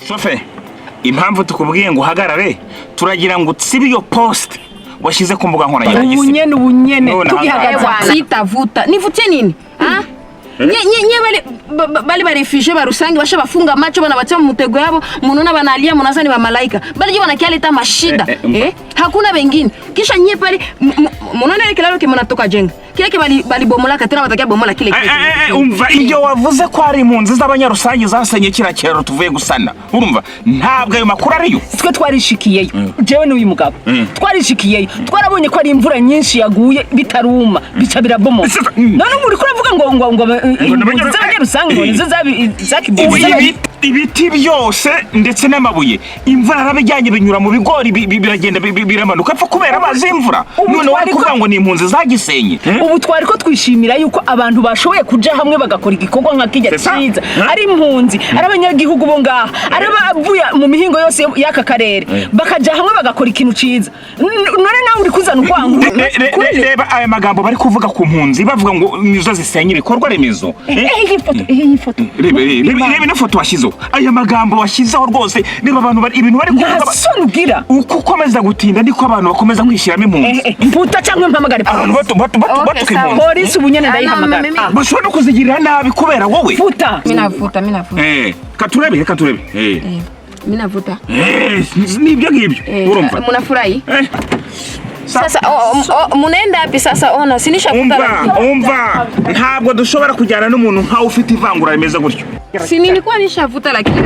Sofe, impamvu tukubwiye ngo uhagarare turagira ngo utsibe iyo post washyize ku mbuga nkoranyambaga. Ubunyene tugihagaza sitavuta. Nivutse nini? Ah? Nye bali barefugee barusangi basha bafunga macho bana batia mu mutego yabo munona banalia munazani ba malaika bali bana kialeta mashida hakuna wengine kisha nye pale munona ile kilalo kimunatoka jenga kile bali bomola katena batakia bomola kile umva iyo wavuze ko ari impunzi z'abanyarusangi zasenye kira kero tuvuye gusana urumva ntabwo ayo makuru ariyo twe twarishikiyeyo jewe n'uyu mugabo twarishikiyeyo twarabonye ko ari imvura nyinshi yaguye bitaruma bica birabomoka none muri kuravuga ngo ibiti byose ndetse n'amabuye imvura arabijyanye binyura mu bigori biragenda biramanuka apfa kubera amazi y'imvura none wari kuvuga ngo ni impunzi zagisenye ubu twari ko twishimira yuko abantu bashoboye kuja hamwe bagakora igikorwa nka kijya cyiza ari impunzi ari abanyagihugu bo ngaha ari bavuye mu mihingo yose y'aka karere bakaja hamwe bagakora ikintu cyiza none nawe uri kuzana ukwangu reba aya magambo bari kuvuga ku mpunzi bavuga ngo nizo zisenye ibikorwa remezo iyi foto reba ino foto washyizeho aya magambo washyizeho rwose niba abantu ibintu bari kuvuga uko ukomeza gutinda ndiko abantu bakomeza kwishyiramo impunzi mputa cyangwa mpamagare polisi ubunyene ndayihamagara bashobora kuzigirira nabi kubera wowe futa minavuta katurebe minavuta nibyo ngibyo urumva munafurahi sasa munaenda wapi sasa ona sinisha umva ntabwo dushobora kujyana n'umuntu nkawe ufite ivangura rimeze gutyo si nilikuwa nishavuta lakini